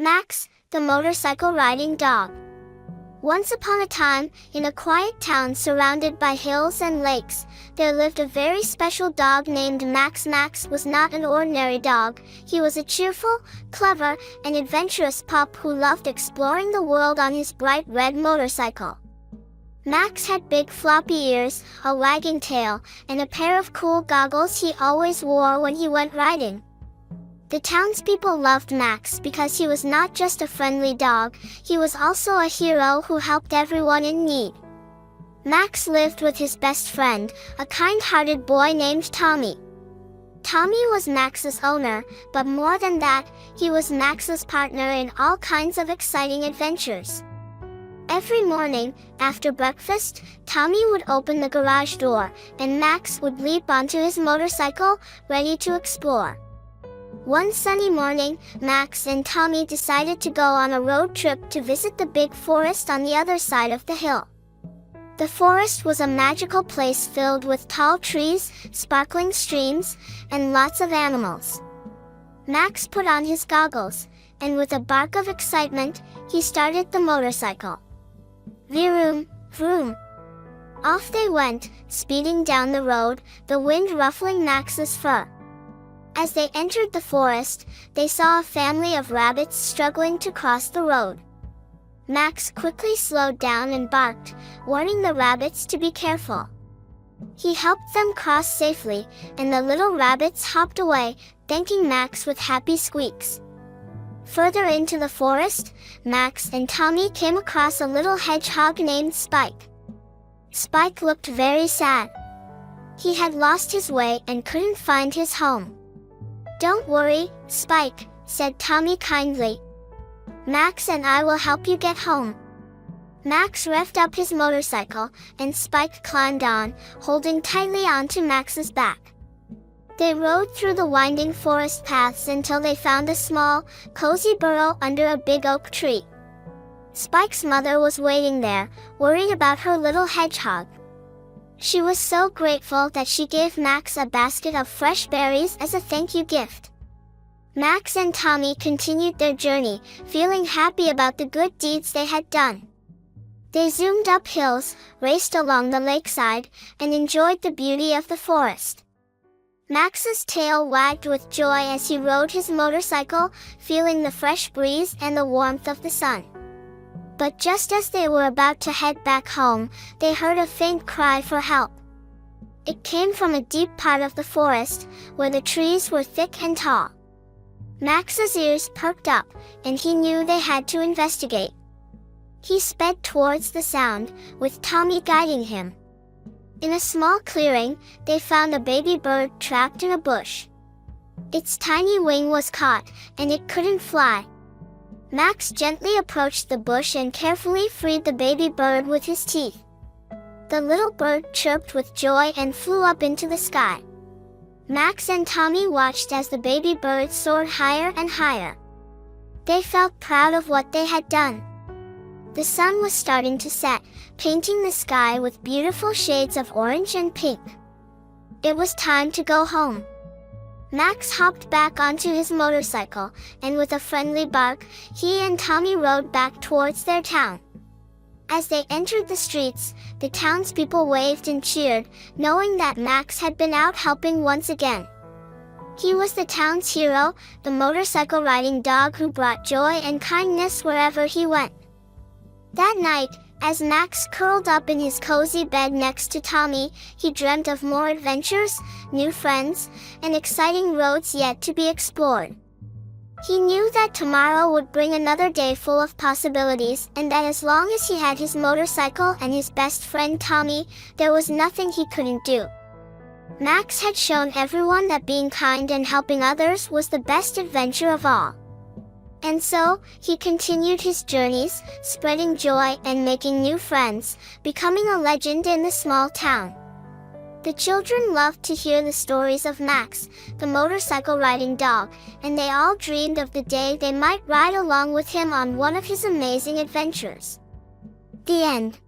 Max, the motorcycle riding dog. Once upon a time, in a quiet town surrounded by hills and lakes, there lived a very special dog named Max. Max was not an ordinary dog. He was a cheerful, clever, and adventurous pup who loved exploring the world on his bright red motorcycle. Max had big floppy ears, a wagging tail, and a pair of cool goggles he always wore when he went riding. The townspeople loved Max because he was not just a friendly dog, he was also a hero who helped everyone in need. Max lived with his best friend, a kind-hearted boy named Tommy. Tommy was Max's owner, but more than that, he was Max's partner in all kinds of exciting adventures. Every morning, after breakfast, Tommy would open the garage door, and Max would leap onto his motorcycle, ready to explore. One sunny morning, Max and Tommy decided to go on a road trip to visit the big forest on the other side of the hill. The forest was a magical place filled with tall trees, sparkling streams, and lots of animals. Max put on his goggles, and with a bark of excitement, he started the motorcycle. Vroom, vroom. Off they went, speeding down the road, the wind ruffling Max's fur. As they entered the forest, they saw a family of rabbits struggling to cross the road. Max quickly slowed down and barked, warning the rabbits to be careful. He helped them cross safely, and the little rabbits hopped away, thanking Max with happy squeaks. Further into the forest, Max and Tommy came across a little hedgehog named Spike. Spike looked very sad. He had lost his way and couldn't find his home. "Don't worry, Spike," said Tommy kindly. "Max and I will help you get home." Max revved up his motorcycle, and Spike climbed on, holding tightly onto Max's back. They rode through the winding forest paths until they found a small, cozy burrow under a big oak tree. Spike's mother was waiting there, worried about her little hedgehog. She was so grateful that she gave Max a basket of fresh berries as a thank you gift. Max and Tommy continued their journey, feeling happy about the good deeds they had done. They zoomed up hills, raced along the lakeside, and enjoyed the beauty of the forest. Max's tail wagged with joy as he rode his motorcycle, feeling the fresh breeze and the warmth of the sun. But just as they were about to head back home, they heard a faint cry for help. It came from a deep part of the forest, where the trees were thick and tall. Max's ears perked up, and he knew they had to investigate. He sped towards the sound, with Tommy guiding him. In a small clearing, they found a baby bird trapped in a bush. Its tiny wing was caught, and it couldn't fly. Max gently approached the bush and carefully freed the baby bird with his teeth. The little bird chirped with joy and flew up into the sky. Max and Tommy watched as the baby bird soared higher and higher. They felt proud of what they had done. The sun was starting to set, painting the sky with beautiful shades of orange and pink. It was time to go home. Max hopped back onto his motorcycle, and with a friendly bark, he and Tommy rode back towards their town. As they entered the streets, the townspeople waved and cheered, knowing that Max had been out helping once again. He was the town's hero, the motorcycle-riding dog who brought joy and kindness wherever he went. That night, as Max curled up in his cozy bed next to Tommy, he dreamt of more adventures, new friends, and exciting roads yet to be explored. He knew that tomorrow would bring another day full of possibilities, and that as long as he had his motorcycle and his best friend Tommy, there was nothing he couldn't do. Max had shown everyone that being kind and helping others was the best adventure of all. And so, he continued his journeys, spreading joy and making new friends, becoming a legend in the small town. The children loved to hear the stories of Max, the motorcycle-riding dog, and they all dreamed of the day they might ride along with him on one of his amazing adventures. The end.